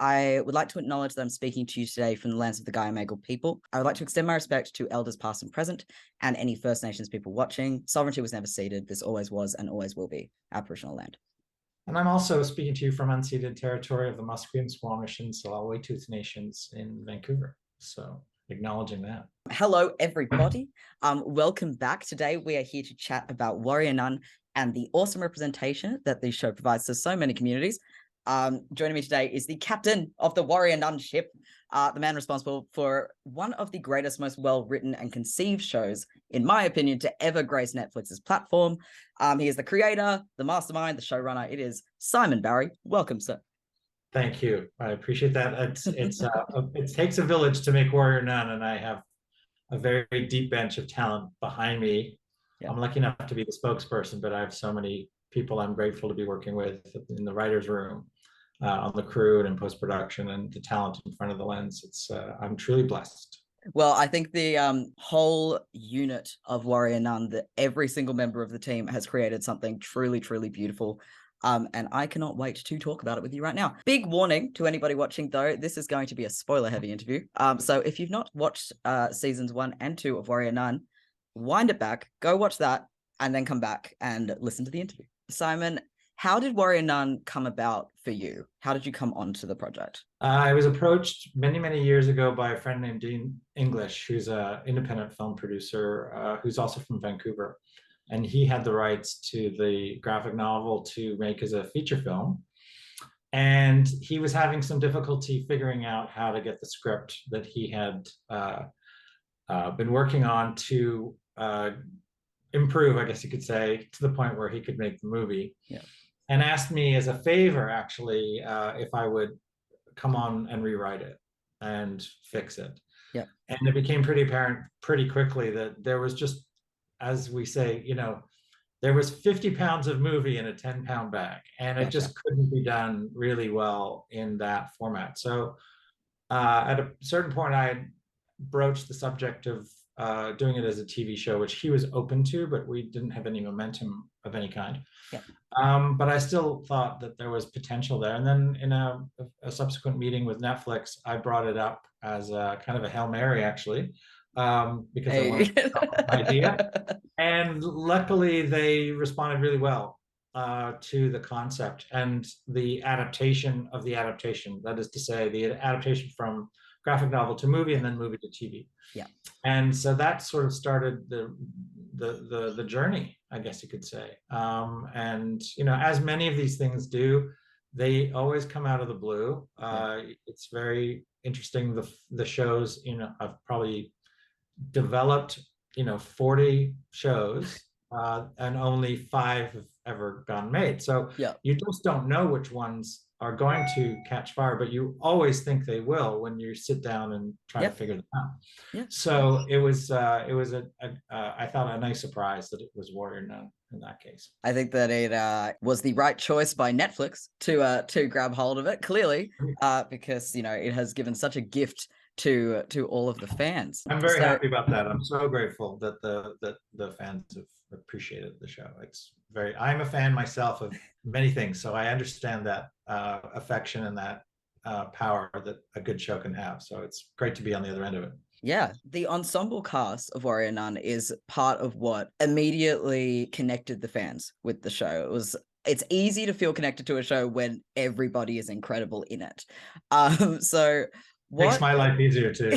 I would like to acknowledge that I'm speaking to you today from the lands of the Gayamaygal people. I would like to extend my respect to elders past and present, and any First Nations people watching. Sovereignty was never ceded. This always was and always will be Aboriginal land. And I'm also speaking to you from unceded territory of the Musqueam, Squamish, and Tsleil-Waututh nations in Vancouver. So acknowledging that. Hello, everybody. Welcome back. Today we are here to chat about Warrior Nun and the awesome representation that the show provides to so many communities. Joining me today is the captain of the Warrior Nun ship, the man responsible for one of the greatest, most well-written and conceived shows, in my opinion, to ever grace Netflix's platform. He is the creator, the mastermind, the showrunner. It is Simon Barry. Welcome, sir. Thank you. I appreciate that. It takes a village to make Warrior Nun, and I have a very deep bench of talent behind me. Yeah. I'm lucky enough to be the spokesperson, but I have so many people I'm grateful to be working with in the writer's room, on the crew and in post-production, and the talent in front of the lens. I'm truly blessed. Well, I think the whole unit of Warrior Nun, that every single member of the team has created something truly, truly beautiful. And I cannot wait to talk about it with you right now. Big warning to anybody watching, though, this is going to be a spoiler-heavy interview. So if you've not watched seasons 1 and 2 of Warrior Nun, wind it back, go watch that, and then come back and listen to the interview. Simon, how did Warrior Nun come about for you? How did you come onto the project? I was approached many years ago by a friend named Dean English, who's an independent film producer, who's also from Vancouver. And he had the rights to the graphic novel to make as a feature film. And he was having some difficulty figuring out how to get the script that he had been working on to improve, I guess you could say, to the point where he could make the movie. Yeah. And asked me as a favor, actually, if I would come on and rewrite it and fix it. Yeah. And it became pretty apparent pretty quickly that there was just, as we say, there was 50 pounds of movie in a 10-pound bag, and it just couldn't be done really well in that format. So at a certain point, I broached the subject of doing it as a TV show, which he was open to, but we didn't have any momentum of any kind. Yeah. But I still thought that there was potential there. And then in a subsequent meeting with Netflix, I brought it up as a kind of a Hail Mary, actually, because I wanted to come up with an idea. And luckily, they responded really well to the concept and the adaptation of the adaptation. That is to say, the adaptation from graphic novel to movie and then movie to TV. Yeah. And so that sort of started the journey, I guess you could say. And as many of these things do, they always come out of the blue. It's very interesting. The shows, I've probably developed 40 shows, and only 5 have ever gone made. So you just don't know which ones are going to catch fire, but you always think they will when you sit down and try to figure them out. Yeah. So it was I thought a nice surprise that it was Warrior Nun in that case. I think that it was the right choice by Netflix to grab hold of it, clearly, because it has given such a gift to all of the fans. I'm very happy about that. I'm so grateful that the fans have appreciated the show. I'm a fan myself of many things, so I understand that affection and that power that a good show can have. So it's great to be on the other end of it. Yeah, the ensemble cast of Warrior Nun is part of what immediately connected the fans with the show. It's easy to feel connected to a show when everybody is incredible in it. Makes my life easier too.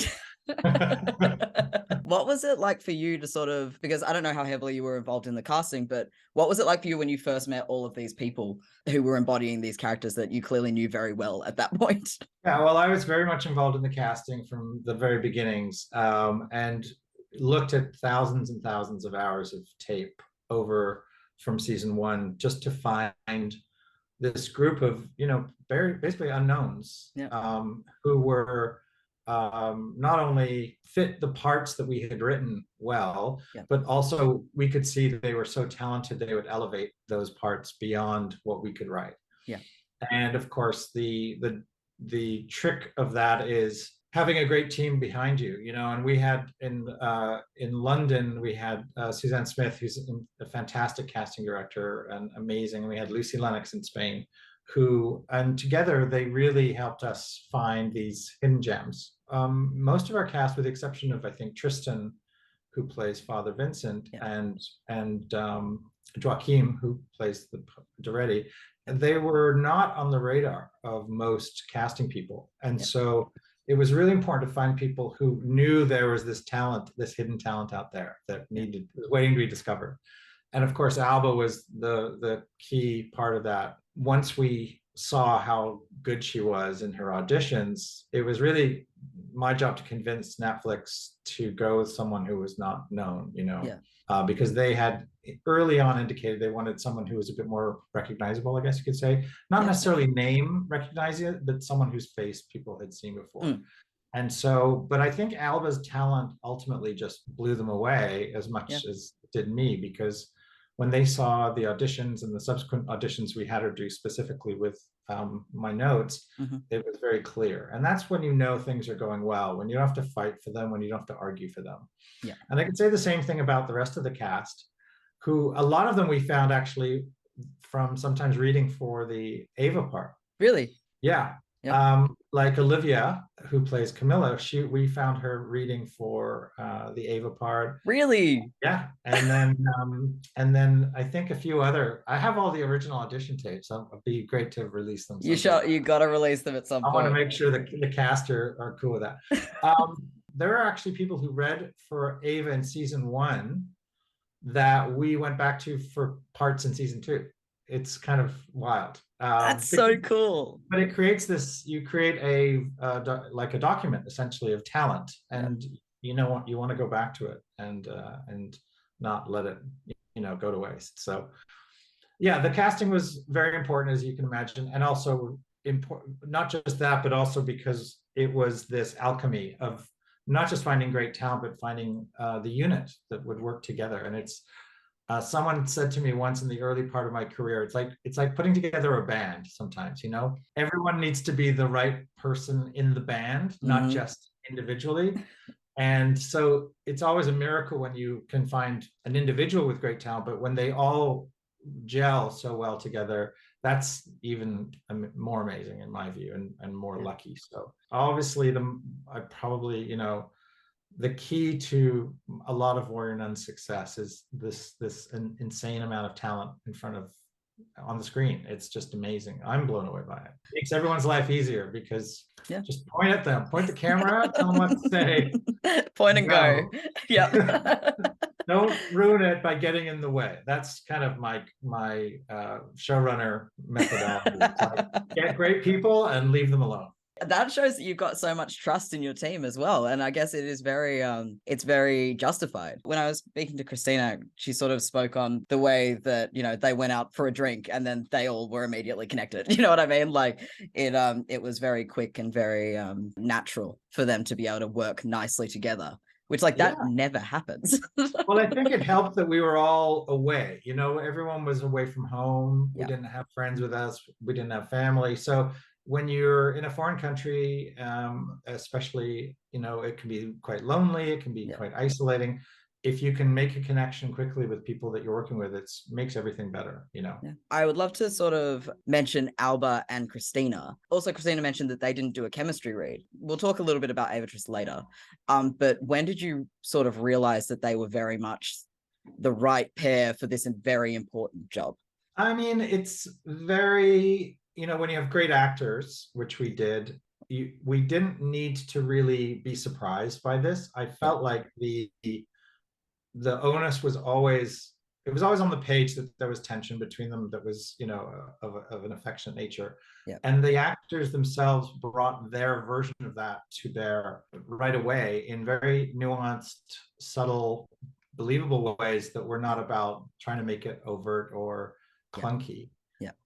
What was it like for you to because I don't know how heavily you were involved in the casting, but what was it like for you when you first met all of these people who were embodying these characters that you clearly knew very well at that point? Yeah, well, I was very much involved in the casting from the very beginnings, and looked at thousands and thousands of hours of tape over from season 1 just to find this group of, very basically unknowns, who were not only fit the parts that we had written well, but also we could see that they were so talented they would elevate those parts beyond what we could write. Yeah. And of course, the trick of that is having a great team behind you, and we had in London, we had Suzanne Smith, who's a fantastic casting director and amazing. We had Lucy Lennox in Spain, and together they really helped us find these hidden gems. Most of our cast, with the exception of, I think, Tristan, who plays Father Vincent, and Joachim, who plays the Doretti, they were not on the radar of most casting people. And so it was really important to find people who knew there was this talent, this hidden talent out there that was waiting to be discovered. And of course, Alba was the key part of that. Once we saw how good she was in her auditions, it was really my job to convince Netflix to go with someone who was not known, because they had early on indicated they wanted someone who was a bit more recognizable, I guess you could say. Not necessarily name recognizing, but someone whose face people had seen before. And so, but I think Alba's talent ultimately just blew them away as much as it did me, because when they saw the auditions and the subsequent auditions we had her do specifically with my notes, it was very clear. And that's when you know things are going well, when you don't have to fight for them, when you don't have to argue for them. And I can say the same thing about the rest of the cast, who a lot of them we found actually from sometimes reading for the Ava part. Really? Yeah. Like Olivia, who plays Camilla, we found her reading for the Ava part. Really? Yeah. And then I think a few other. I have all the original audition tapes. It'd be great to release them. You got to release them at some point. I want to make sure that the cast are cool with that. There are actually people who read for Ava in season 1 that we went back to for parts in season 2. It's kind of wild. That's so cool. But it creates this. You create like a document essentially of talent, and you want to go back to it and not let it go to waste. So the casting was very important, as you can imagine, and also important, not just that, but also because it was this alchemy of not just finding great talent, but finding the unit that would work together. And it's someone said to me once in the early part of my career, it's like putting together a band sometimes, everyone needs to be the right person in the band, not just individually. And so it's always a miracle when you can find an individual with great talent, but when they all gel so well together, that's even more amazing in my view, and more lucky. So obviously the key to a lot of Warrior Nun's success is this insane amount of talent on the screen. It's just amazing. I'm blown away by it. It makes everyone's life easier because just point at them, point the camera out, tell them what to say. Point and go. Yeah. Don't ruin it by getting in the way. That's kind of my showrunner methodology. Get great people and leave them alone. That shows that you've got so much trust in your team as well. And I guess it is it's very justified. When I was speaking to Christina, she sort of spoke on the way that, they went out for a drink and then they all were immediately connected. You know what I mean? Like it was very quick and very natural for them to be able to work nicely together, which that never happens. Well, I think it helped that we were all away. Everyone was away from home. We didn't have friends with us. We didn't have family. So when you're in a foreign country, especially, it can be quite lonely. It can be quite isolating. If you can make a connection quickly with people that you're working with, it makes everything better, I would love to sort of mention Alba and Christina. Also, Christina mentioned that they didn't do a chemistry read. We'll talk a little bit about Avatrice later. But when did you sort of realize that they were very much the right pair for this very important job? I mean, it's very... when you have great actors, which we did, we didn't need to really be surprised by this. I felt like the onus was always on the page that there was tension between them that was, of an affectionate nature. And the actors themselves brought their version of that to bear right away in very nuanced, subtle, believable ways that were not about trying to make it overt or clunky.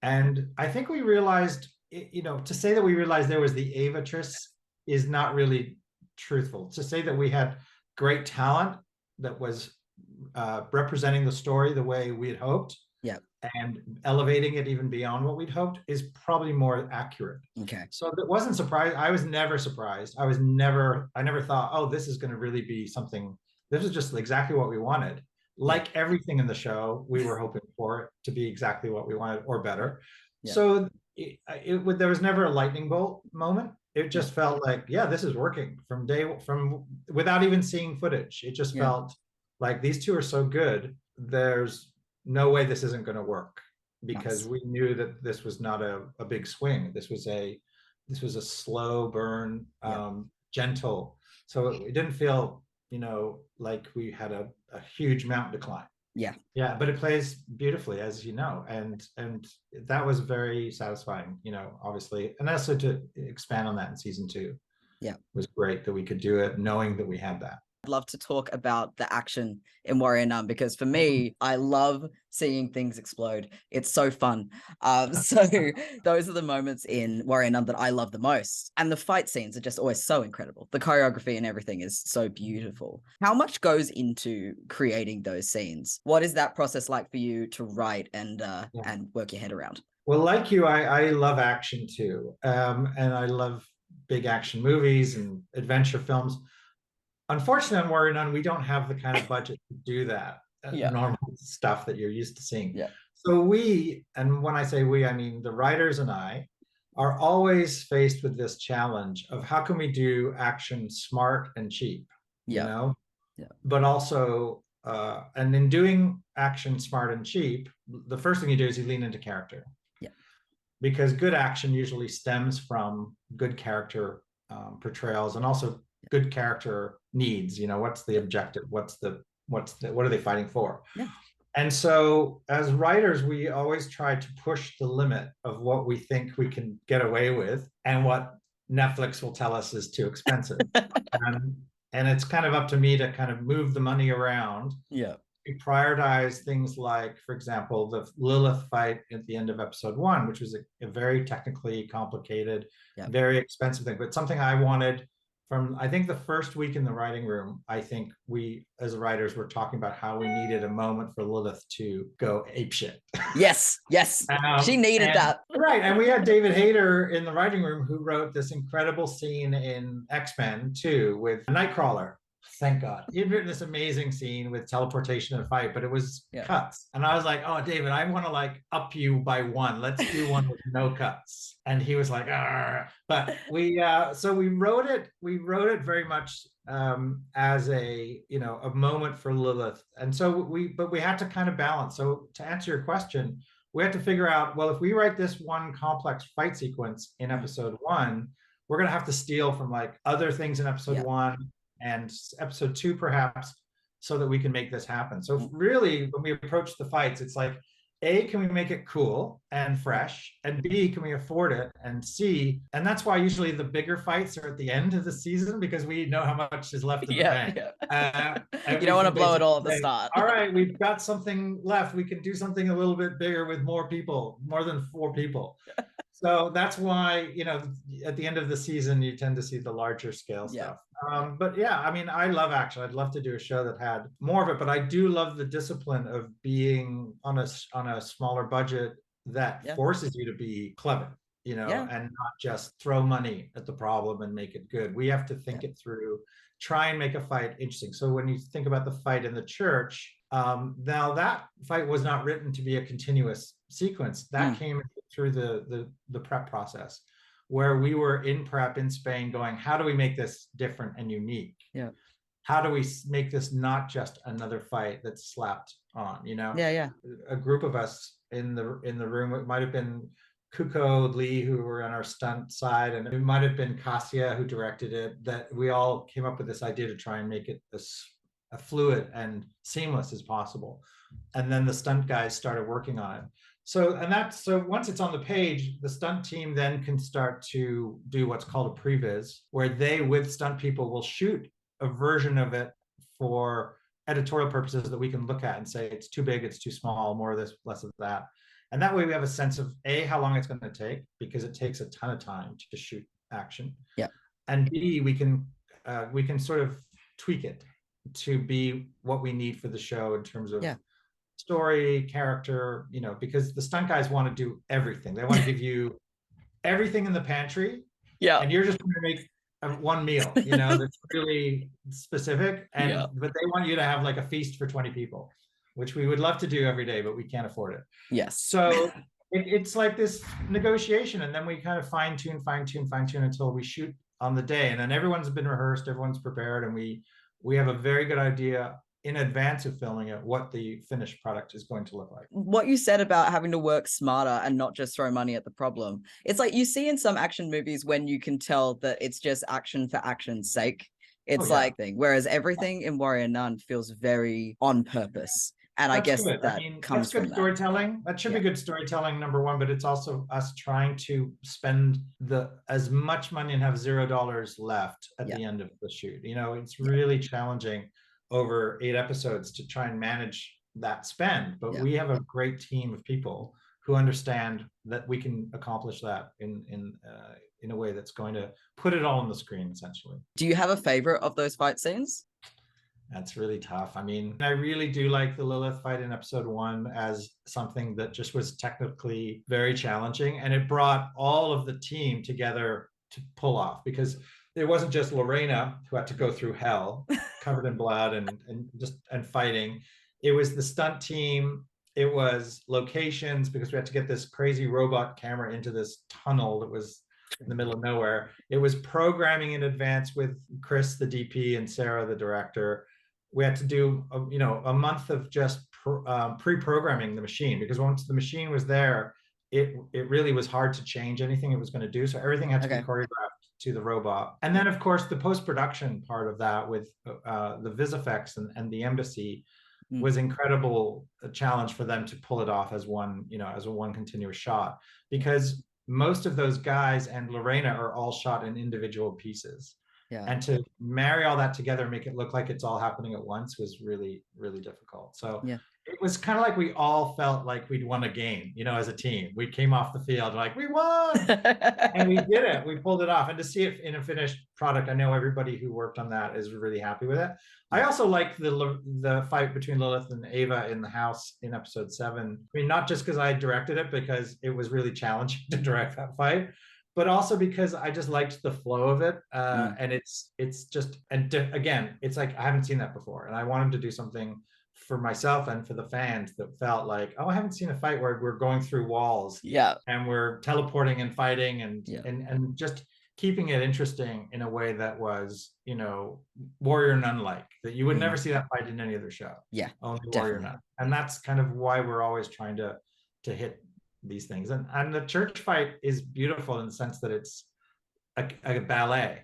And I think we realized, to say that we realized there was the Avatrice is not really truthful. To say that we had great talent that was representing the story the way we had hoped, and elevating it even beyond what we'd hoped is probably more accurate. Okay. So it wasn't surprised. I was never surprised. I never thought, oh, this is going to really be something. This is just exactly what we wanted. Like everything in the show, we were hoping for it to be exactly what we wanted or better. So there was never a lightning bolt moment. It just felt like, yeah, this is working from without even seeing footage. It just felt like these two are so good. There's no way this isn't going to work, because we knew that this was not a big swing. This was a slow burn, gentle. So it didn't feel, like we had a huge mountain to climb. Yeah, but it plays beautifully, as you know, and that was very satisfying, obviously, and also to expand on that in season 2. It was great that we could do it knowing that we had that. I'd love to talk about the action in Warrior Nun, because for me, I love seeing things explode. It's so fun. So those are the moments in Warrior Nun that I love the most. And the fight scenes are just always so incredible. The choreography and everything is so beautiful. How much goes into creating those scenes? What is that process like for you to write and work your head around? Well, like you, I love action too. And I love big action movies and adventure films. Unfortunately, on Warrior Nun, we don't have the kind of budget to do that normal stuff that you're used to seeing. So we, and when I say we, I mean the writers and I, are always faced with this challenge of how can we do action smart and cheap, but also, and in doing action smart and cheap, the first thing you do is you lean into character. Because good action usually stems from good character portrayals, and also good character needs. What's the objective? What are they fighting for? And so as writers, we always try to push the limit of what we think we can get away with and what Netflix will tell us is too expensive. And it's kind of up to me to kind of move the money around. We prioritize things like, for example, the Lilith fight at the end of episode 1, which was a very technically complicated, very expensive thing, but something I wanted from, I think, the first week in the writing room. I think we, as writers, were talking about how we needed a moment for Lilith to go apeshit. Yes. She needed that. Right. And we had David Hayter in the writing room, who wrote this incredible scene in X-Men 2 with Nightcrawler. Thank God. He'd written this amazing scene with teleportation and a fight, but it was cuts. And I was like, oh, David, I want to up you by 1. Let's do one with no cuts. And he was like, argh. But so we wrote it very much as a moment for Lilith. And so we had to kind of balance. So to answer your question, we had to figure out, well, if we write this one complex fight sequence in episode 1, we're going to have to steal from other things in episode 1 and episode 2 perhaps, so that we can make this happen. So really, when we approach the fights, it's like, A, can we make it cool and fresh? And B, can we afford it? And C, and that's why usually the bigger fights are at the end of the season, because we know how much is left in the bank. You don't want to blow it all at the start. All right, we've got something left. We can do something a little bit bigger with more people, more than 4 people. So that's why, at the end of the season, you tend to see the larger scale stuff. But yeah, I mean, I love action. I'd love to do a show that had more of it, but I do love the discipline of being on a smaller budget that forces you to be clever, and not just throw money at the problem and make it good. We have to think it through, try and make a fight interesting. So when you think about the fight in the church, now that fight was not written to be a continuous sequence. That came through the prep process, where we were in prep in Spain going, how do we make this different and unique? How do we make this not just another fight that's slapped on, A group of us in the room, it might have been Kuko, Lee, who were on our stunt side, and it might have been Kasia who directed it, that we all came up with this idea to try and make it as fluid and seamless as possible. And then the stunt guys started working on it. So once it's on the page, the stunt team then can start to do what's called a previs, where they, with stunt people, will shoot a version of it for editorial purposes that we can look at and say, it's too big, it's too small, more of this, less of that. And that way we have a sense of A, how long it's going to take, because it takes a ton of time to shoot action. And B, we can sort of tweak it to be what we need for the show in terms of story, character, because the stunt guys want to do everything. They want to give you everything in the pantry, and you're just going to make one meal, that's really specific, but they want you to have a feast for 20 people, which we would love to do every day, but we can't afford it. Yes. So it's like this negotiation, and then we kind of fine tune until we shoot on the day, and then everyone's been rehearsed, everyone's prepared, and we have a very good idea in advance of filming it what the finished product is going to look like. What you said about having to work smarter and not just throw money at the problem, it's like you see in some action movies when you can tell that it's just action for action's sake. It's like thing, whereas everything in Warrior Nun feels very on purpose. And I guess good. that comes that's good from storytelling. That should be good storytelling, number one, but it's also us trying to spend as much money and have $0 left at the end of the shoot. You know, it's really challenging over 8 episodes to try and manage that spend, but we have a great team of people who understand that we can accomplish that in a way that's going to put it all on the screen, essentially. Do you have a favorite of those fight scenes? That's really tough. I mean, I really do like the Lilith fight in episode 1 as something that just was technically very challenging, and it brought all of the team together to pull off, because it wasn't just Lorena who had to go through hell covered in blood and fighting. It was the stunt team. It was locations, because we had to get this crazy robot camera into this tunnel that was in the middle of nowhere. It was programming in advance with Chris, the DP, and Sarah, the director. We had to do a month of just pre-programming the machine, because once the machine was there, it really was hard to change anything it was going to do. So everything had to be choreographed to the robot. And then, of course, the post-production part of that with the VisFX and the embassy was incredible challenge for them to pull it off as one continuous shot, because most of those guys and Lorena are all shot in individual pieces. And to marry all that together and make it look like it's all happening at once was really, really difficult. So it was kind of like we all felt like we'd won a game, as a team. We came off the field like, we won! And we did it. We pulled it off. And to see it in a finished product, I know everybody who worked on that is really happy with it. I also like the fight between Lilith and Ava in the house in episode 7. I mean, not just because I directed it, because it was really challenging to direct that fight, but also because I just liked the flow of it. And it's just, again, it's like, I haven't seen that before. And I wanted to do something for myself and for the fans that felt like, oh, I haven't seen a fight where we're going through walls and we're teleporting and fighting and just keeping it interesting in a way that was, Warrior Nun like, that you would never see that fight in any other show. Only Warrior Nun. And that's kind of why we're always trying to hit these things. And the church fight is beautiful in the sense that it's a ballet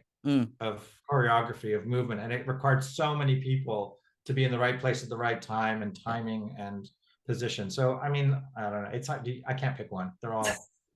of choreography, of movement, and it required so many people to be in the right place at the right time, and timing and position. So I mean, I don't know, it's like, I can't pick one. They're all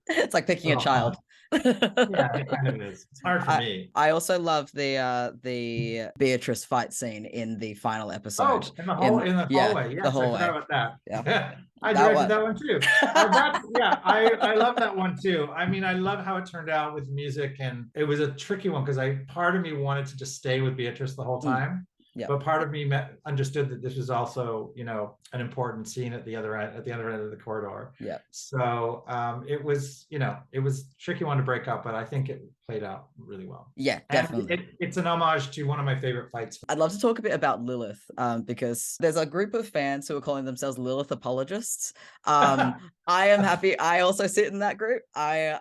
it's like picking a child. Yeah, it kind of is. It's hard for me. I also love the Beatrice fight scene in the final episode. In the hallway. Yes, I forgot about that. Yeah. I directed that one too. I love that one too. I mean, I love how it turned out with music, and it was a tricky one because part of me wanted to just stay with Beatrice the whole time. But part of me understood that this was also, an important scene at the other end of the corridor. So it was, it was a tricky one to break up, but I think it played out really well. Yeah, definitely. And it's an homage to one of my favorite fights. I'd love to talk a bit about Lilith, because there's a group of fans who are calling themselves Lilith apologists. I am happy. I also sit in that group. I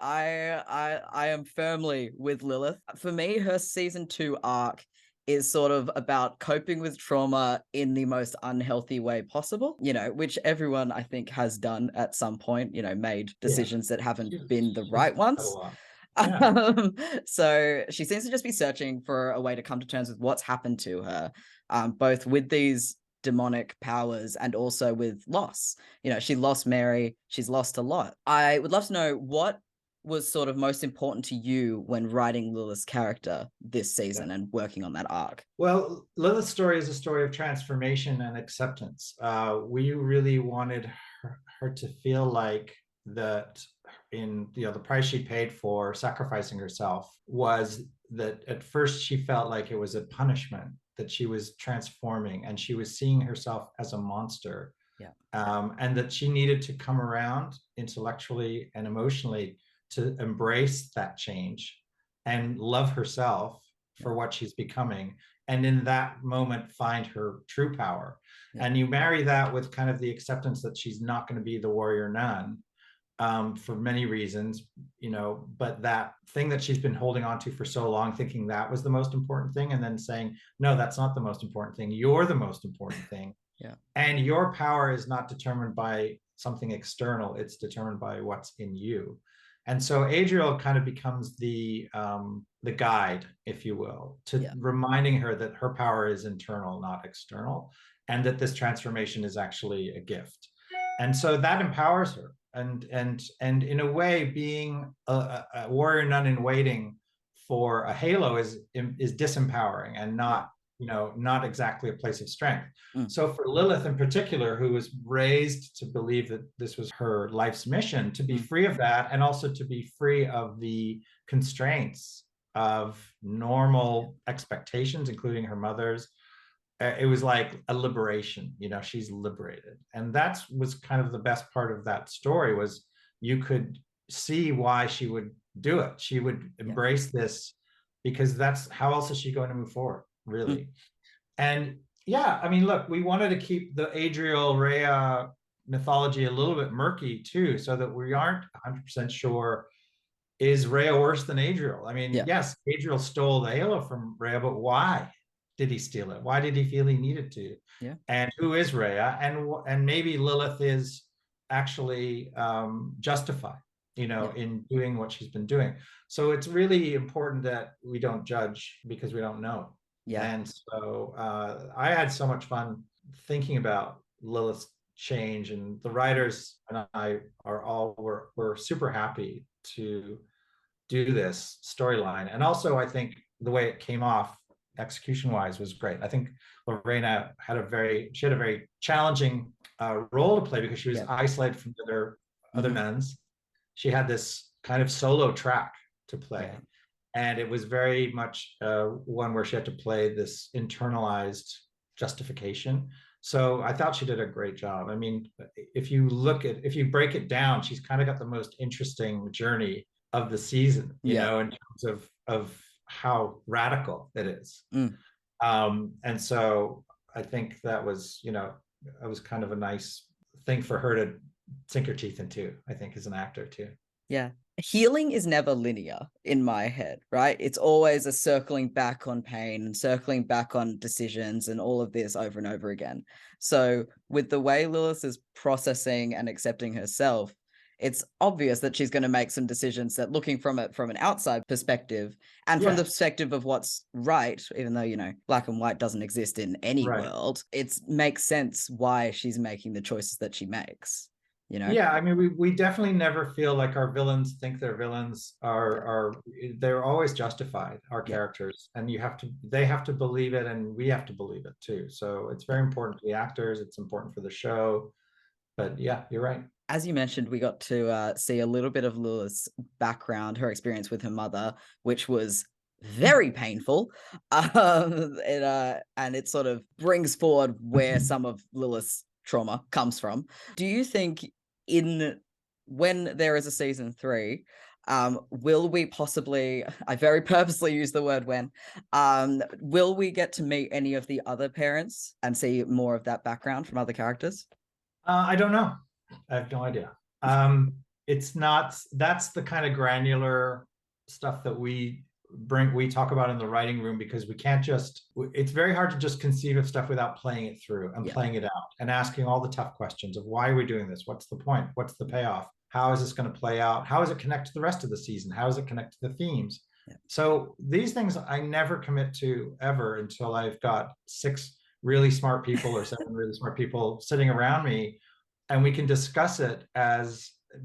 am firmly with Lilith. For me, her season 2 arc is sort of about coping with trauma in the most unhealthy way possible, which everyone I think has done at some point, made decisions that haven't been the right ones. So she seems to just be searching for a way to come to terms with what's happened to her, both with these demonic powers and also with loss. She lost Mary, she's lost a lot. I would love to know what was sort of most important to you when writing Lilith's character this season and working on that arc? Well, Lilith's story is a story of transformation and acceptance. We really wanted her to feel like that in the price she paid for sacrificing herself was that at first she felt like it was a punishment, that she was transforming and she was seeing herself as a monster. And that she needed to come around intellectually and emotionally to embrace that change and love herself for what she's becoming. And in that moment, find her true power. And you marry that with kind of the acceptance that she's not going to be the warrior nun. for many reasons, but that thing that she's been holding on to for so long, thinking that was the most important thing, and then saying, no, that's not the most important thing. You're the most important thing. Yeah. And your power is not determined by something external. It's determined by what's in you. And so Adriel kind of becomes the guide, if you will, to reminding her that her power is internal, not external, and that this transformation is actually a gift. And so that empowers her. And in a way, being a warrior nun in waiting for a halo is disempowering and not not exactly a place of strength. So for Lilith in particular, who was raised to believe that this was her life's mission, to be free of that, and also to be free of the constraints of normal expectations, including her mother's, it was like a liberation. She's liberated. And that was kind of the best part of that story, was you could see why she would do it. She would embrace this, because that's how else is she going to move forward, really. And I mean, look, we wanted to keep the Adriel Rhea mythology a little bit murky too, so that we aren't 100% sure, is Rhea worse than Adriel? I mean, yes, Adriel stole the halo from Rhea, but why did he steal it? Why did he feel he needed to? And who is Rhea? And maybe Lilith is actually justified, in doing what she's been doing. So it's really important that we don't judge because we don't know. And so I had so much fun thinking about Lilith's change, and the writers and I were super happy to do this storyline. And also, I think the way it came off execution-wise was great. I think Lorena had a very challenging role to play, because she was isolated from other nuns. She had this kind of solo track to play. And it was very much one where she had to play this internalized justification. So I thought she did a great job. I mean, if you break it down, she's kind of got the most interesting journey of the season, in terms of how radical it is. And so I think that was, it was kind of a nice thing for her to sink her teeth into, I think, as an actor too. Yeah. Healing is never linear in my head, right? It's always a circling back on pain and circling back on decisions and all of this over and over again. So with the way Lilith is processing and accepting herself, it's obvious that she's going to make some decisions that, looking from an outside perspective and from the perspective of what's right, even though, black and white doesn't exist in any world, it makes sense why she's making the choices that she makes. Yeah, I mean, we definitely never feel like our villains think their villains they're always justified, our characters, and they have to believe it, and we have to believe it too. So it's very important to the actors, it's important for the show. But yeah, you're right. As you mentioned, we got to see a little bit of Lilith's background, her experience with her mother, which was very painful. And it sort of brings forward where some of Lilith's trauma comes from. Do you think when there is a season 3, will we possibly, I very purposely use the word when, will we get to meet any of the other parents and see more of that background from other characters? I don't know. I have no idea. That's the kind of granular stuff that we talk about in the writing room, because it's very hard to just conceive of stuff without playing it through and playing it out and asking all the tough questions of, why are we doing this? What's the point? What's the payoff? How is this going to play out? How does it connect to the rest of the season? How does it connect to the themes? So these things I never commit to ever until I've got 6 really smart people or 7 really smart people sitting around me, and we can discuss it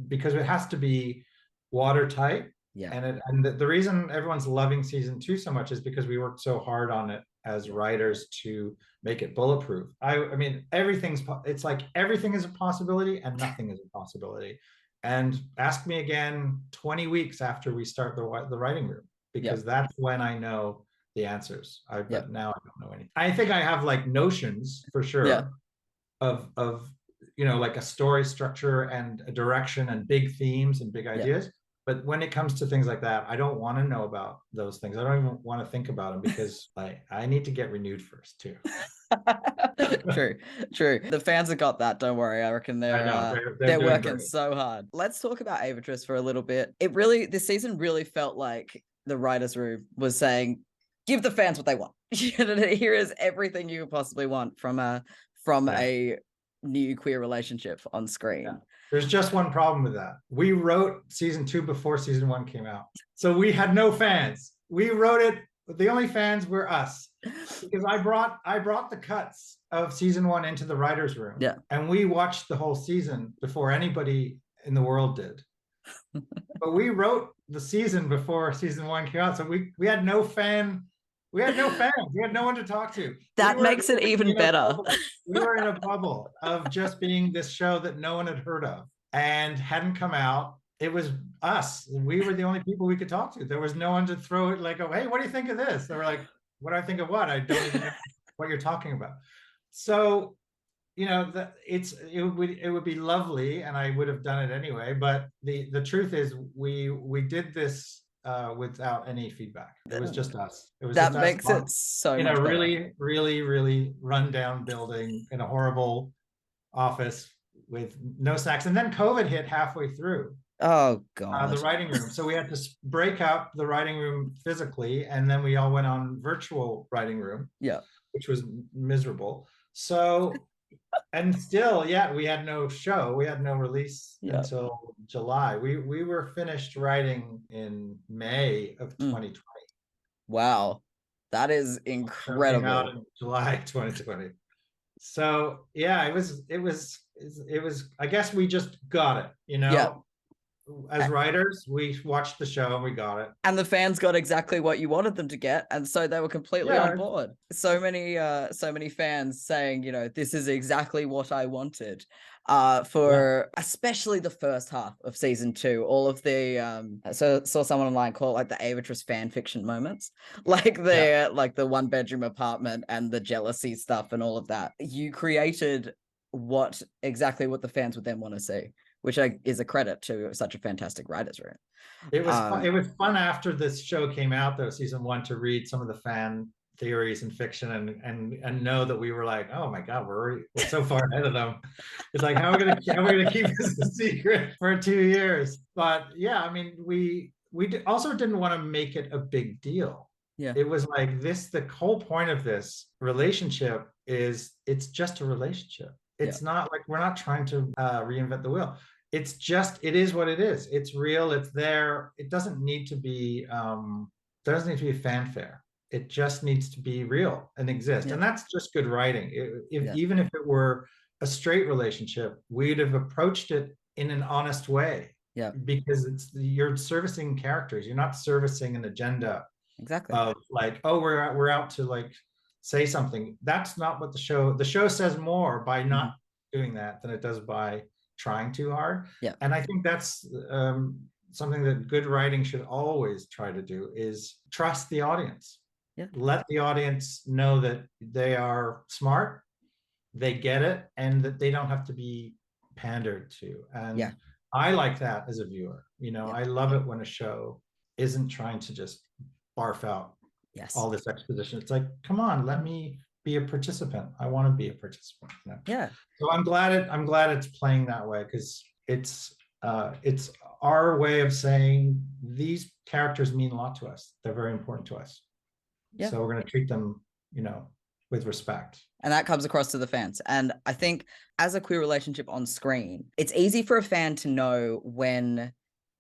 because it has to be watertight. And the reason everyone's loving season 2 so much is because we worked so hard on it as writers to make it bulletproof. I mean, it's like everything is a possibility and nothing is a possibility. And ask me again 20 weeks after we start the writing room, because that's when I know the answers. But now I don't know anything. I think I have like notions for sure of like a story structure and a direction and big themes and big ideas. But when it comes to things like that, I don't want to know about those things. I don't even want to think about them because I need to get renewed first too. True. The fans have got that. Don't worry. I reckon they're working great. So hard. Let's talk about Avatrice for a little bit. This season really felt like the writers' room was saying, "Give the fans what they want. Here is everything you could possibly want from a new queer relationship on screen." Yeah. There's just one problem with that. We wrote season 2 before season 1 came out, so we had no fans. We wrote it. The only fans were us, because I brought the cuts of season 1 into the writers' room, and we watched the whole season before anybody in the world did. But we wrote the season before season 1 came out, so we had no fan. We had no fans. We had no one to talk to. That makes it even better. We were in a bubble of just being this show that no one had heard of and hadn't come out. It was us. We were the only people we could talk to. There was no one to throw it like, "Oh, hey, what do you think of this?" They were like, "What do I think of what? I don't even know what you're talking about." So, it would be lovely, and I would have done it anyway. But the truth is, we did this without any feedback. It was just us. It was that just makes us it so in much a better. really, really, really rundown building in a horrible office with no snacks. And then COVID hit halfway through. Oh God. The writing room. So we had to break up the writing room physically, and then we all went on virtual writing room. Yeah. Which was miserable. So, and still, we had no show. We had no release until July. We were finished writing in May of 2020. Wow. That is incredible. Came out in July 2020. So it was, I guess we just got it, Yeah. As writers, we watched the show and we got it. And the fans got exactly what you wanted them to get. And so they were completely on board. So many fans saying, this is exactly what I wanted. For especially the first half of season 2, all of the saw someone online call it like the Avatrice fan fiction moments, like the 1-bedroom apartment and the jealousy stuff and all of that. You created exactly what the fans would then want to see, which is a credit to such a fantastic writers' room. It was fun. It was fun after this show came out, though, season 1, to read some of the fan theories and fiction and know that we were like, oh my God, we're so far ahead of them. It's like, how are we gonna keep this a secret for 2 years? But we also didn't want to make it a big deal. Yeah. It was like the whole point of this relationship is it's just a relationship. It's not like we're not trying to reinvent the wheel. It is what it is. It's real. It's there. It doesn't need to be fanfare. It just needs to be real and exist. And that's just good writing. Even if it were a straight relationship, we'd have approached it in an honest way. Yeah. Because you're servicing characters. You're not servicing an agenda. Exactly. Of like, oh, we're out to like say something. That's not what the show says more by not doing that than it does by trying too hard. Yeah. And I think that's something that good writing should always try to do, is trust the audience. Yeah. Let the audience know that they are smart, they get it, and that they don't have to be pandered to. And I like that as a viewer. I love it when a show isn't trying to just barf out all this exposition. It's like, come on, let me be a participant. I want to be a participant. Yeah. So I'm glad it's playing that way, because it's our way of saying these characters mean a lot to us. They're very important to us. Yeah. So we're going to treat them, with respect. And that comes across to the fans. And I think as a queer relationship on screen, it's easy for a fan to know when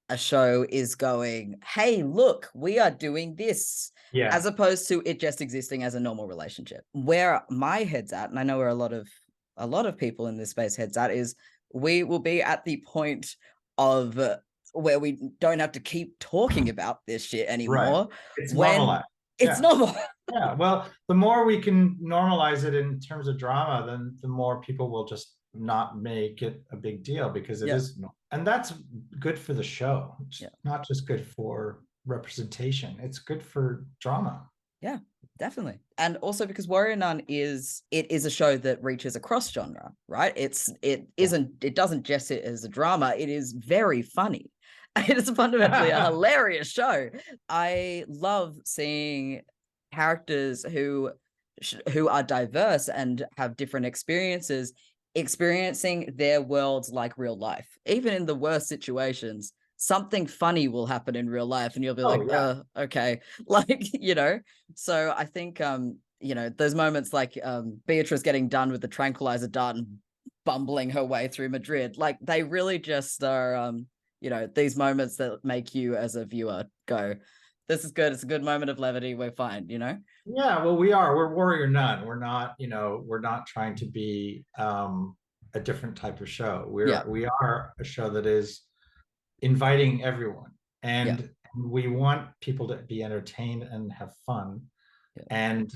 a show is going, hey, look, we are doing this, as opposed to it just existing as a normal relationship. Where my head's at, and I know where a lot of people in this space heads at, is we will be at the point of where we don't have to keep talking about this shit anymore. Right. It's normalized. It's normal. Yeah. Well, the more we can normalize it in terms of drama, then the more people will just not make it a big deal, because it is, and that's good for the show. It's not just good for representation. It's good for drama. Yeah, definitely. And also because Warrior Nun is a show that reaches across genre, right? It doesn't just sit as a drama. It is very funny. It is fundamentally a hilarious show. I love seeing characters who are diverse and have different experiences, experiencing their worlds like real life. Even in the worst situations, something funny will happen in real life, and you'll be like, okay. Like, So I think those moments like Beatrice getting done with the tranquilizer dart and bumbling her way through Madrid, like they really just are these moments that make you as a viewer go, this is good. It's a good moment of levity. We're fine, Yeah, well, we're Warrior Nun. We're not, we're not trying to be a different type of show. We are a show that is inviting everyone, and we want people to be entertained and have fun. And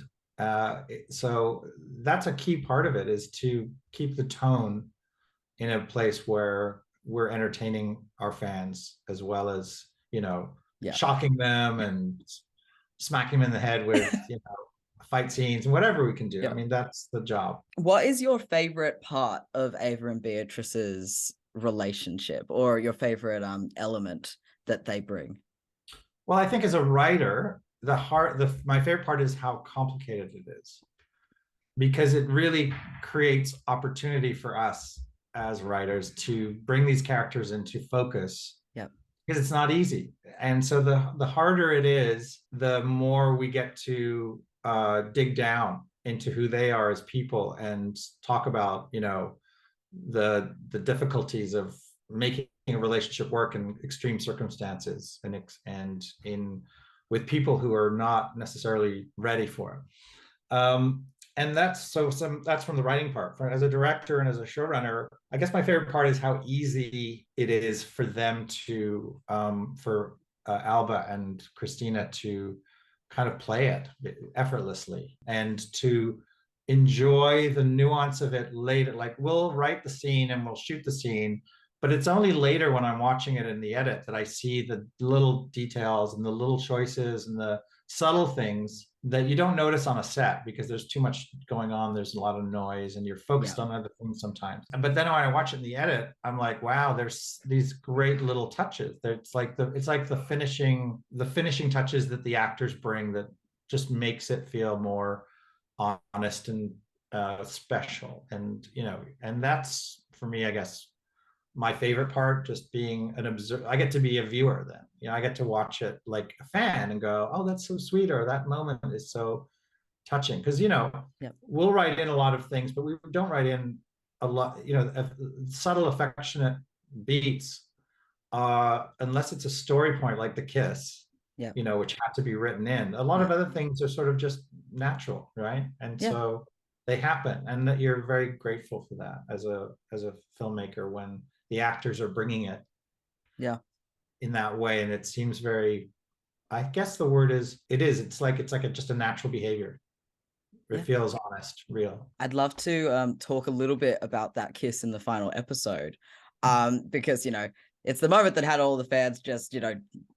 so that's a key part of it, is to keep the tone in a place where we're entertaining our fans, as well as shocking them and smacking them in the head with fight scenes and whatever we can do. I mean, that's the job. What is your favorite part of Ava and Beatrice's relationship, or your favorite element that they bring? Well, I think as a writer, my favorite part is how complicated it is, because it really creates opportunity for us as writers to bring these characters into focus. Because it's not easy. And so the harder it is, the more we get to dig down into who they are as people and talk about, the difficulties of making a relationship work in extreme circumstances and with people who are not necessarily ready for it. And that's from the writing part. As a director and as a showrunner, I guess my favorite part is how easy it is for them to, for Alba and Christina to kind of play it effortlessly and to enjoy the nuance of it later. Like, we'll write the scene and we'll shoot the scene, but it's only later when I'm watching it in the edit that I see the little details and the little choices and the subtle things that you don't notice on a set because there's too much going on. There's a lot of noise and you're focused on other things sometimes. But then when I watch it in the edit, I'm like, wow, there's these great little touches. It's like the finishing touches that the actors bring that just makes it feel more honest and special. And, and that's, for me, I guess, my favorite part, just being an observer. I get to be a viewer then. I get to watch it like a fan and go, oh, that's so sweet, or that moment is so touching. Because, we'll write in a lot of things, but we don't write in a lot, subtle, affectionate beats, unless it's a story point like the kiss, which have to be written in. A lot of other things are sort of just natural, right? And so they happen, and that you're very grateful for that as a filmmaker when the actors are bringing it in that way. And it seems very, I guess the word is, it's like just a natural behavior. It feels honest, real. I'd love to talk a little bit about that kiss in the final episode, because it's the moment that had all the fans just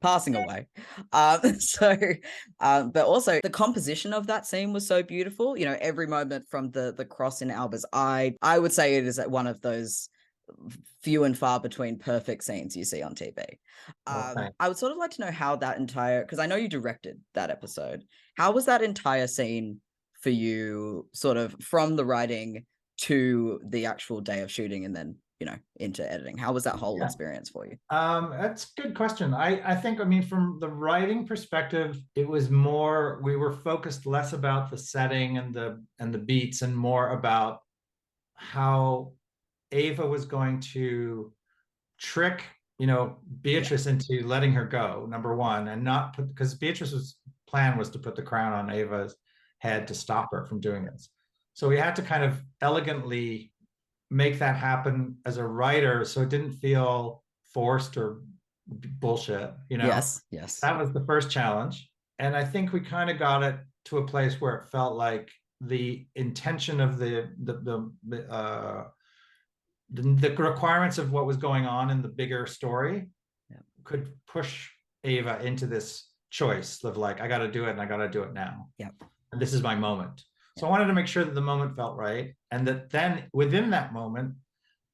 passing away. But also the composition of that scene was so beautiful. Every moment from the cross in Alba's eye, I would say it is one of those few and far between perfect scenes you see on TV. I would sort of like to know how that entire, because I know you directed that episode, how was that entire scene for you, sort of from the writing to the actual day of shooting and then into editing? How was that whole experience for you? That's a good question. I think, from the writing perspective, it was more, we were focused less about the setting and the beats and more about how Ava was going to trick, Beatrice into letting her go, number one, and not put, because Beatrice's plan was to put the crown on Ava's head to stop her from doing this. So we had to kind of elegantly make that happen as a writer, so it didn't feel forced or bullshit. Yes. That was the first challenge, and I think we kind of got it to a place where it felt like the intention of the requirements of what was going on in the bigger story could push Ava into this choice of like, I got to do it and I got to do it now. And this is my moment. So I wanted to make sure that the moment felt right, and that then within that moment,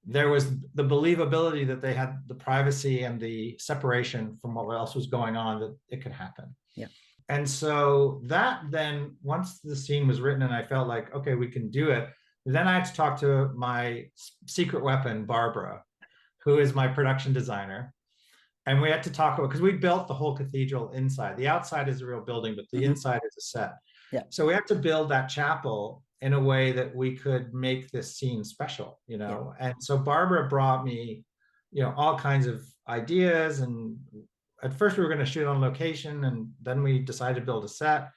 there was the believability that they had the privacy and the separation from what else was going on, that it could happen. Yeah. And so that then, once the scene was written and I felt like, okay, we can do it, then I had to talk to my secret weapon, Barbara, who is my production designer. And we had to talk about, because we built the whole cathedral inside. The outside is a real building, but the inside is a set. Yeah. So we had to build that chapel in a way that we could make this scene special, you know? Yeah. And so Barbara brought me, you know, all kinds of ideas. And at first we were going to shoot on location, and then we decided to build a set.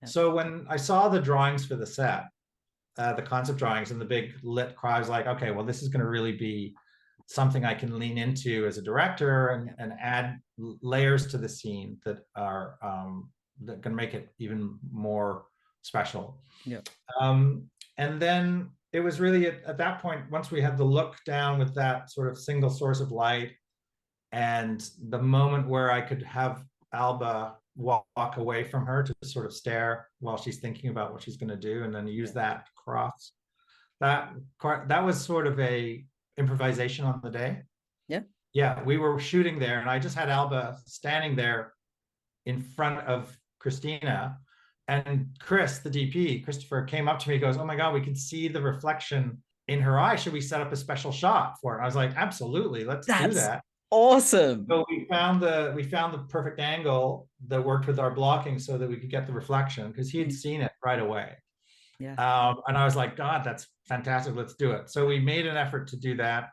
Yeah. So when I saw the drawings for the set, the concept drawings and the big lit cross, I was like, okay, well, this is going to really be something I can lean into as a director and add layers to the scene that are that can make it even more special. Yeah. And then it was really at that point, once we had the look down with that sort of single source of light, and the moment where I could have Alba walk away from her to sort of stare while she's thinking about what she's going to do, and then use that cross. That was sort of a improvisation on the day. Yeah, we were shooting there, and I just had Alba standing there in front of Christina, and Chris, the DP, Christopher, came up to me and goes, "Oh my God, we can see the reflection in her eye. Should we set up a special shot for it?" And I was like, "Absolutely, let's do that." Awesome. So we found the perfect angle that worked with our blocking so that we could get the reflection, because he had seen it right away. Yeah. And I was like, "God, that's fantastic. Let's do it." So we made an effort to do that.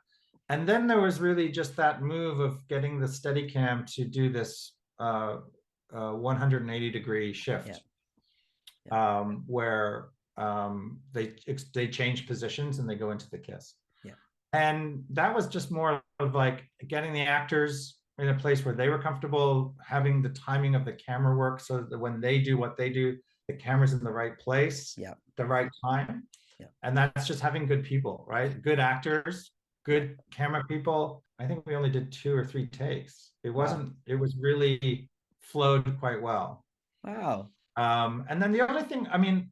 And then there was really just that move of getting the Steadicam to do this 180-degree shift, where they change positions and they go into the kiss. And that was just more of like getting the actors in a place where they were comfortable, having the timing of the camera work so that when they do what they do, the camera's in the right place, the right time. And that's just having good people, right? Good actors, good camera people. I think we only did 2 or 3 takes. It wasn't, it was really flowed quite well. Wow. And then the other thing, I mean,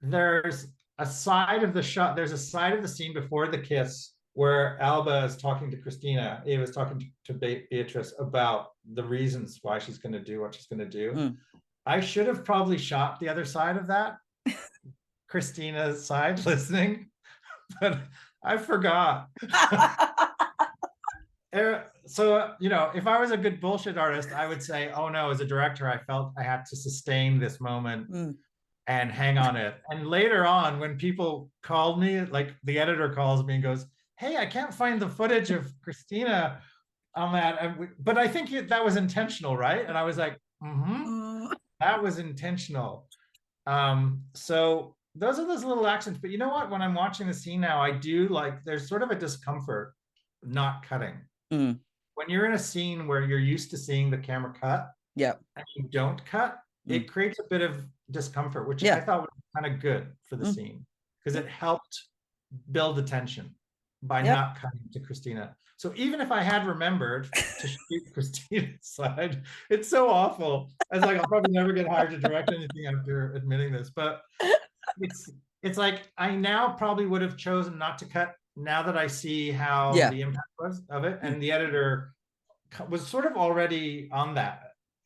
there's a side of the shot, there's a side of the scene before the kiss where Alba is talking to Christina. Eva is talking to Beatrice about the reasons why she's going to do what she's going to do. I should have probably shot the other side of that, Christina's side, listening, but I forgot. So, you know, if I was a good bullshit artist, I would say, oh no, as a director, I felt I had to sustain this moment and hang on it. And later on, when people called me, like the editor calls me and goes, "Hey, I can't find the footage of Christina on that. But I think that was intentional, right?" And I was like, that was intentional. So those are those little accents. But you know what? When I'm watching the scene now, I do like, there's sort of a discomfort not cutting. When you're in a scene where you're used to seeing the camera cut, and you don't cut, it creates a bit of discomfort, which I thought was kind of good for the scene, because it helped build the tension by not cutting to Christina. So even if I had remembered to shoot Christina's side, it's so awful. I was like, I'll probably never get hired to direct anything after admitting this, but it's like, I now probably would have chosen not to cut, now that I see how the impact was of it. And the editor was sort of already on that.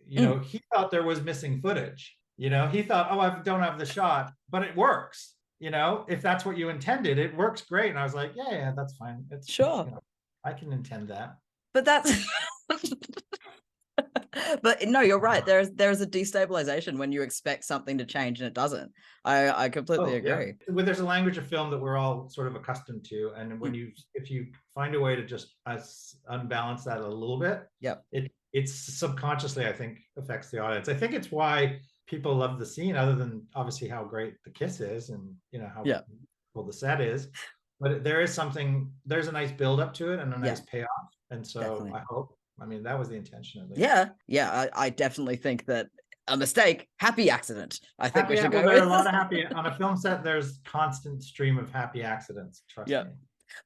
You know, he thought there was missing footage. You know, he thought, oh, I don't have the shot, but it works. You know, if that's what you intended, it works great. And I was like, yeah, that's fine. It's sure, you know, I can intend that. But that's but no, you're right. There's a destabilization when you expect something to change and it doesn't. I completely agree. Well, there's a language of film that we're all sort of accustomed to, and when if you find a way to just unbalance that a little bit, it's subconsciously, I think, affects the audience. I think it's why people love the scene, other than obviously how great the kiss is and, you know, how cool the set is. But there is something, there's a nice build up to it and a nice payoff. And so I hope, I mean, that was the intention of it. I definitely think that a mistake, happy accident. I think we should go there are a lot of happy, on a film set, there's constant stream of happy accidents, trust me.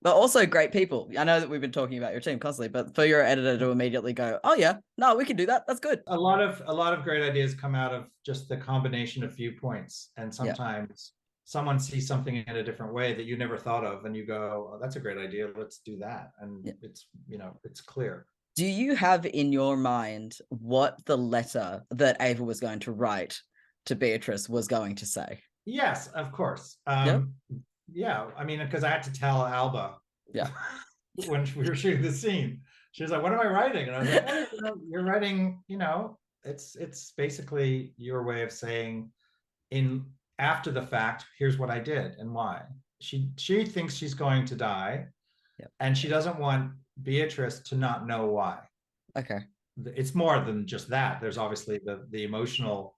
But also great people. I know that we've been talking about your team constantly, but for your editor to immediately go, oh yeah, no, we can do that. That's good. A lot of great ideas come out of just the combination of viewpoints. And sometimes someone sees something in a different way that you never thought of, and you go, oh, that's a great idea, let's do that. And it's, you know, it's clear. Do you have in your mind what the letter that Ava was going to write to Beatrice was going to say? Yes, of course. Yep. Yeah, I mean, because I had to tell Alba Yeah. when we were shooting the scene. She was like, what am I writing? And I was like, oh, you know, you're writing, you know, it's basically your way of saying, in after the fact, here's what I did and why. She thinks she's going to die, and she doesn't want Beatrice to not know why. Okay. It's more than just that. There's obviously the emotional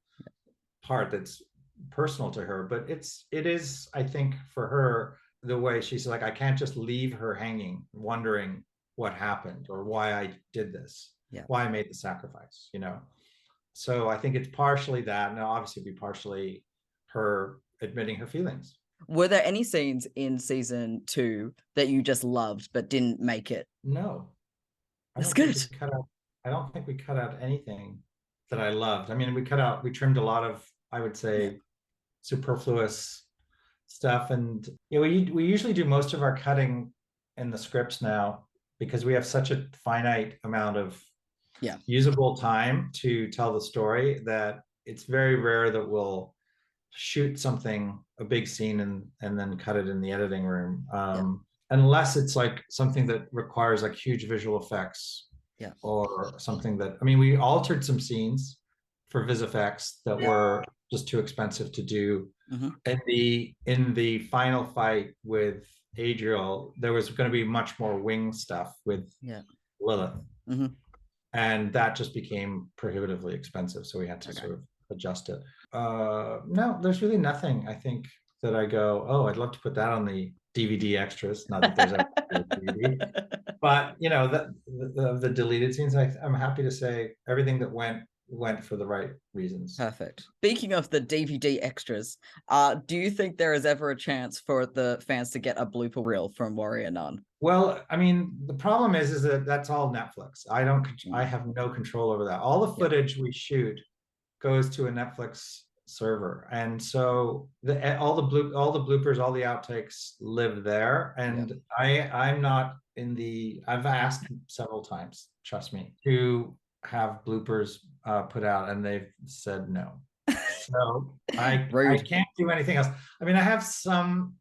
part that's personal to her, but it is, I think, for her, the way she's like, I can't just leave her hanging, wondering what happened or why I did this, why I made the sacrifice, you know. So I think it's partially that, and obviously be partially her admitting her feelings. Were there any scenes in season 2 that you just loved but didn't make it? No. That's good. I don't think we cut out anything that I loved. I mean, we trimmed a lot of, I would say, superfluous stuff. And you know, we usually do most of our cutting in the scripts now, because we have such a finite amount of usable time to tell the story, that it's very rare that we'll shoot something, a big scene, and then cut it in the editing room, unless it's like something that requires like huge visual effects, or something that, I mean, we altered some scenes for vis effects that were just too expensive to do. In the final fight with Adriel, there was going to be much more wing stuff with Lilith, and that just became prohibitively expensive, so we had to sort of adjust it. No, there's really nothing, I think, that I go, oh, I'd love to put that on the DVD extras. Not that there's a DVD, but you know, the deleted scenes, I'm happy to say everything that went for the right reasons. Perfect. Speaking of the DVD extras, do you think there is ever a chance for the fans to get a blooper reel from Warrior Nun? Well, I mean, the problem is that that's all Netflix. I have no control over that. All the footage we shoot goes to a Netflix server, and so all the bloopers, all the outtakes live there. And I'm not in the. I've asked several times, trust me, to have bloopers put out, and they've said no. So I can't do anything else. I mean, I have some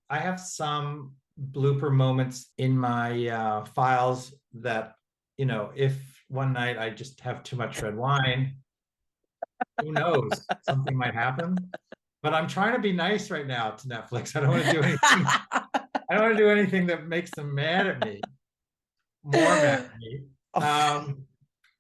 blooper moments in my files that, you know, if one night I just have too much red wine, who knows, something might happen. But I'm trying to be nice right now to Netflix. I don't want to do anything. I don't want to do anything that makes them mad at me, more mad at me.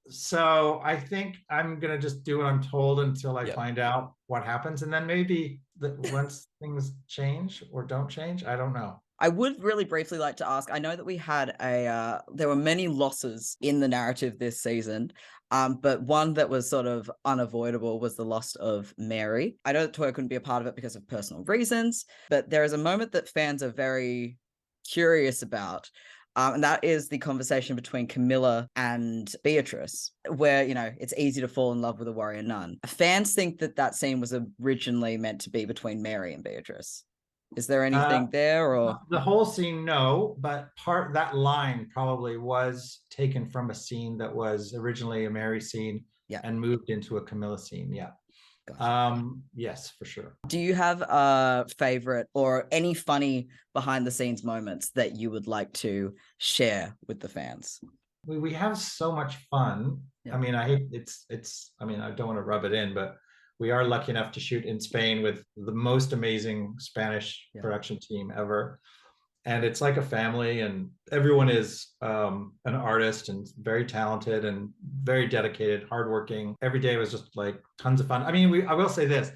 So I think I'm gonna just do what I'm told until I find out what happens, and then maybe once things change or don't change, I don't know. I would really briefly like to ask, I know that we had there were many losses in the narrative this season, but one that was sort of unavoidable was the loss of Mary. I know that Toya couldn't be a part of it because of personal reasons, but there is a moment that fans are very curious about, and that is the conversation between Camilla and Beatrice, where, you know, it's easy to fall in love with a warrior nun. Fans think that that scene was originally meant to be between Mary and Beatrice. Is there anything there, or the whole scene? No, but that line probably was taken from a scene that was originally a Mary scene, and moved into a Camilla scene. Gotcha. Yes, for sure. Do you have a favorite or any funny behind the scenes moments that you would like to share with the fans? We have so much fun. I mean, I mean, I don't want to rub it in, but we are lucky enough to shoot in Spain with the most amazing Spanish production team ever. And it's like a family, and everyone is an artist and very talented and very dedicated, hardworking. Every day was just like tons of fun. I mean, I will say this.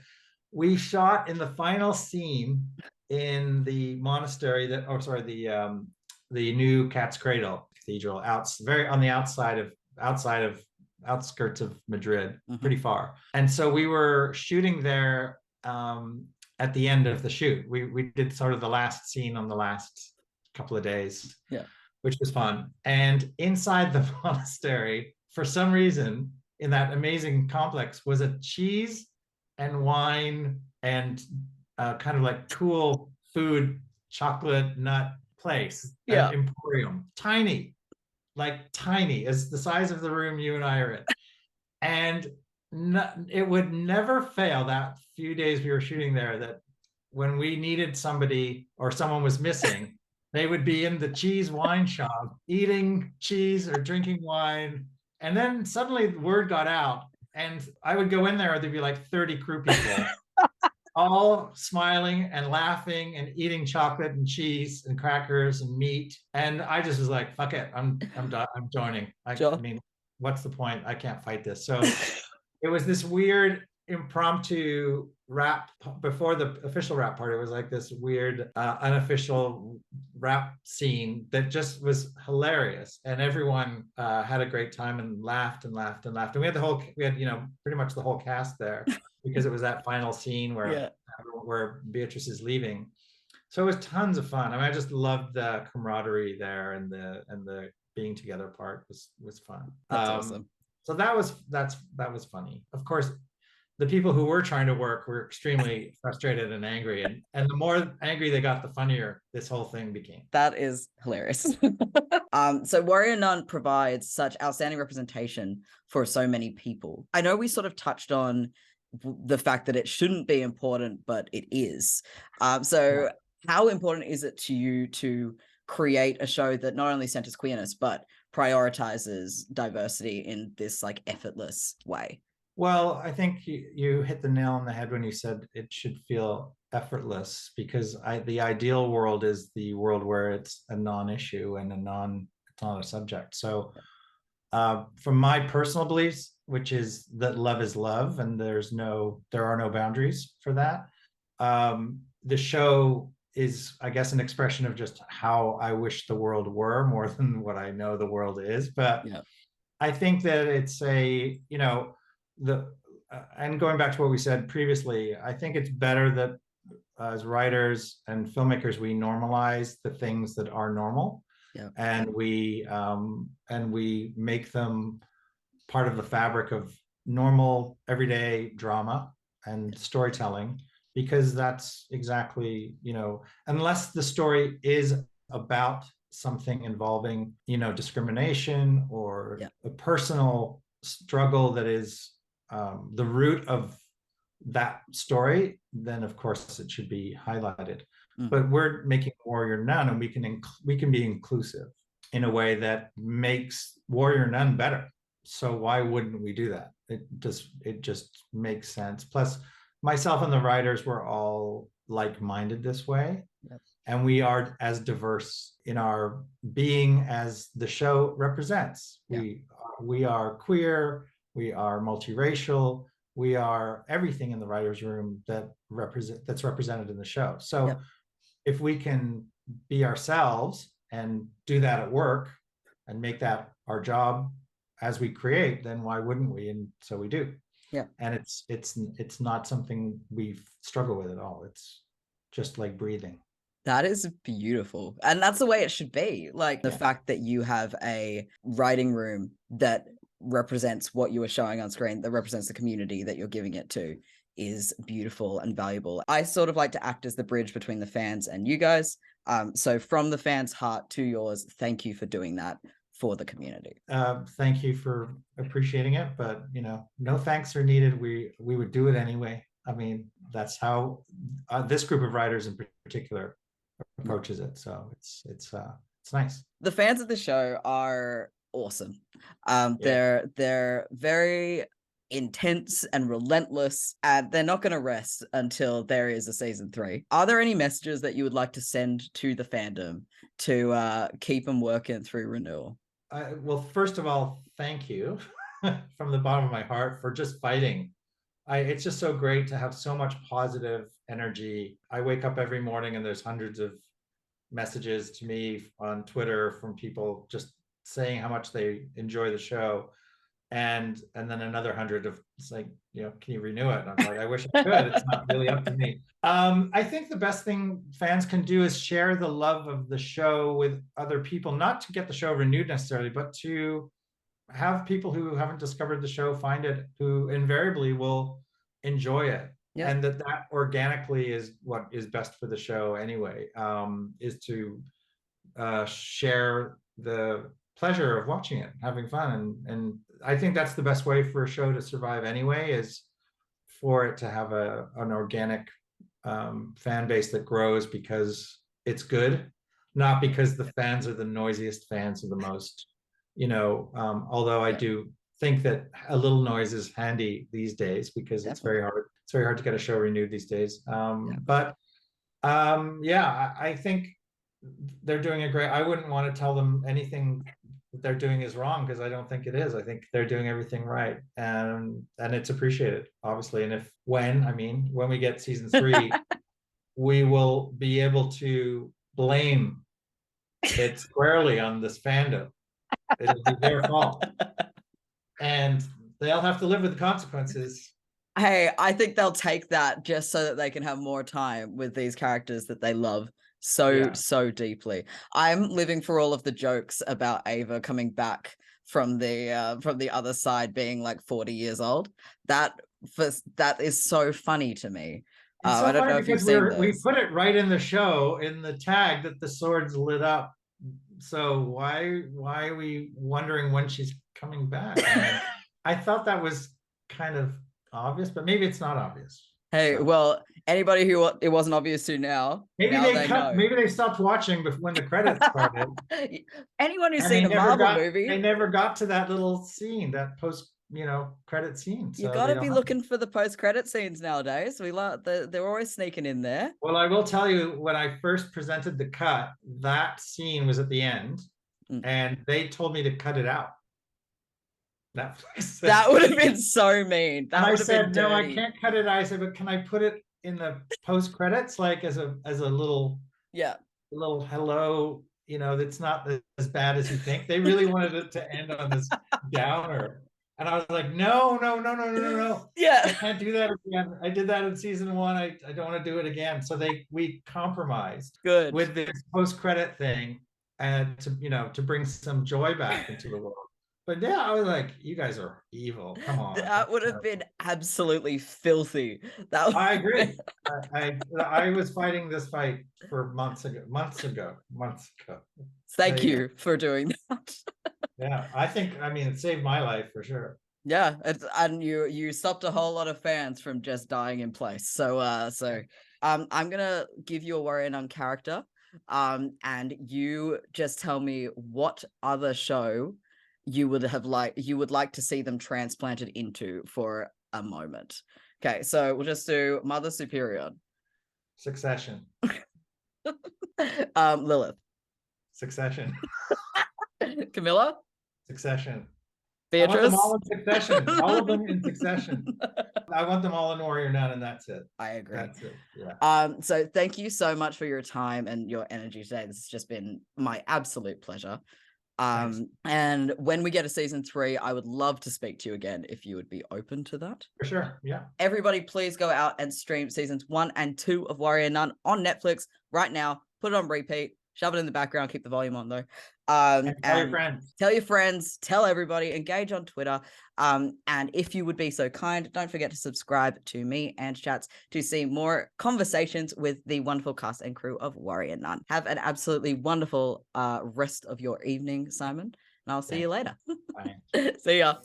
We shot in the final scene in the monastery the new Cat's Cradle Cathedral, very on the outskirts of Madrid, pretty far. And so we were shooting there at the end of the shoot. We did sort of the last scene on the last couple of days, which was fun. And inside the monastery, for some reason, in that amazing complex, was a cheese and wine and kind of like cool food, chocolate nut place, Yeah. emporium, tiny, like tiny, as the size of the room you and I are in. And it would never fail that few days we were shooting there that when we needed somebody or someone was missing, they would be in the cheese wine shop eating cheese or drinking wine. And then suddenly the word got out, and I would go in there, there'd be like 30 crew people, all smiling and laughing and eating chocolate and cheese and crackers and meat. And I just was like, fuck it, I'm done. I'm joining. I mean, what's the point? I can't fight this. So it was this weird impromptu rap before the official rap party. It was like this weird unofficial rap scene that just was hilarious, and everyone had a great time and laughed and laughed and laughed. And we had pretty much the whole cast there because it was that final scene where where Beatrice is leaving. So it was tons of fun. I mean, I just loved the camaraderie there, and the being together part was fun. That's awesome. So that was funny. Of course, the people who were trying to work were extremely frustrated and angry, and the more angry they got, the funnier this whole thing became. That is hilarious. So Warrior Nun provides such outstanding representation for so many people. I know we sort of touched on the fact that it shouldn't be important, but it is. So how important is it to you to create a show that not only centers queerness, but prioritizes diversity in this like effortless way? Well, I think you hit the nail on the head when you said it should feel effortless, because the ideal world is the world where it's a non-issue and it's not a subject. So from my personal beliefs, which is that love is love and there are no boundaries for that. The show is, I guess, an expression of just how I wish the world were more than what I know the world is. But I think that it's and going back to what we said previously, I think it's better that as writers and filmmakers, we normalize the things that are normal, and we make them part of the fabric of normal everyday drama and storytelling, because that's exactly, unless the story is about something involving, discrimination or a personal struggle that is the root of that story, then of course it should be highlighted. But we're making Warrior Nun, and we can be inclusive in a way that makes Warrior Nun better. So why wouldn't we do that? It just makes sense. Plus, myself and the writers were all like-minded this way. And we are as diverse in our being as the show represents. We are queer, we are multiracial, we are everything in the writer's room that's represented in the show. So if we can be ourselves and do that at work and make that our job as we create, then why wouldn't we? And so we do. And it's not something we struggle with at all. It's just like breathing. That is beautiful. And that's the way it should be. Like the fact that you have a writing room that represents what you are showing on screen, that represents the community that you're giving it to, is beautiful and valuable. I sort of like to act as the bridge between the fans and you guys. So from the fans' heart to yours, thank you for doing that for the community. Thank you for appreciating it, but no thanks are needed. We would do it anyway. I mean, that's how this group of writers in particular approaches it. So it's nice. The fans of the show are awesome. They're very intense and relentless, and they're not going to rest until there is a season 3. Are there any messages that you would like to send to the fandom to keep them working through renewal? Well, first of all, thank you from the bottom of my heart for just fighting. It's just so great to have so much positive energy. I wake up every morning and there's hundreds of messages to me on Twitter from people just saying how much they enjoy the show. And then another 100 of, it's like, can you renew it? And I'm like, I wish I could. It's not really up to me. I think the best thing fans can do is share the love of the show with other people, not to get the show renewed necessarily, but to have people who haven't discovered the show find it, who invariably will enjoy it. and that organically is what is best for the show anyway, is to share the pleasure of watching it, having fun. And I think that's the best way for a show to survive anyway, is for it to have an organic fan base that grows because it's good, not because the fans are the noisiest fans or the most, although I do think that a little noise is handy these days, because it's very hard to get a show renewed these days. But I think they're doing a great. I wouldn't want to tell them anything that they're doing is wrong, because I don't think it is. I think they're doing everything right, and it's appreciated, obviously. And when we get season 3, we will be able to blame it squarely on this fandom. It'll be their fault, and they'll have to live with the consequences. Hey, I think they'll take that just so that they can have more time with these characters that they love so deeply. I'm living for all of the jokes about Ava coming back from the other side being like 40 years old. That is so funny to me. It's so I don't funny know if you've because seen we this. put it right in the show, in the tag, that the sword's lit up. So why are we wondering when she's coming back? I thought that was kind of obvious, but maybe it's not obvious. Hey, well, anybody who it wasn't obvious to now, maybe they know. Maybe they stopped watching when the credits started. Anyone who's seen a Marvel movie, they never got to that little scene, that post credit scene. So you got to be looking for the post-credit scenes nowadays. They're always sneaking in there. Well, I will tell you, when I first presented the cut, that scene was at the end, and they told me to cut it out. Netflix. That would have been so mean. I said, no, I can't cut it. I said, but can I put it in the post credits, like as a little little hello? That's not as bad as you think. They really wanted it to end on this downer. And I was like, no. Yeah. I can't do that again. I did that in season 1. I don't want to do it again. So we compromised with this post-credit thing, and to bring some joy back into the world. But yeah, I was like, you guys are evil. Come on. That would have been absolutely filthy. I agree. I was fighting this fight for months ago. Thank you for doing that. Yeah, it saved my life for sure. Yeah, and you stopped a whole lot of fans from just dying in place. So I'm gonna give you a Warrior Nun character, and you just tell me what other show you would like to see them transplanted into for a moment. Okay, so we'll just do Mother Superior. Succession. Lilith. Succession. Camilla. Succession. Beatrice. I want them all in succession. All of them in succession. I want them all in Warrior Nun, and that's it. I agree. That's it. Yeah. So thank you so much for your time and your energy today. This has just been my absolute pleasure. And when we get a season 3, I would love to speak to you again if you would be open to that. For sure. Yeah. Everybody, please go out and stream seasons 1 and 2 of Warrior Nun on Netflix right now. Put it on repeat. Shove it in the background. Keep the volume on though. And tell your friends. Tell everybody. Engage on Twitter. And if you would be so kind, don't forget to subscribe to me, AngeChats, to see more conversations with the wonderful cast and crew of Warrior Nun. Have an absolutely wonderful rest of your evening, Simon. And I'll see you later. Bye. See ya.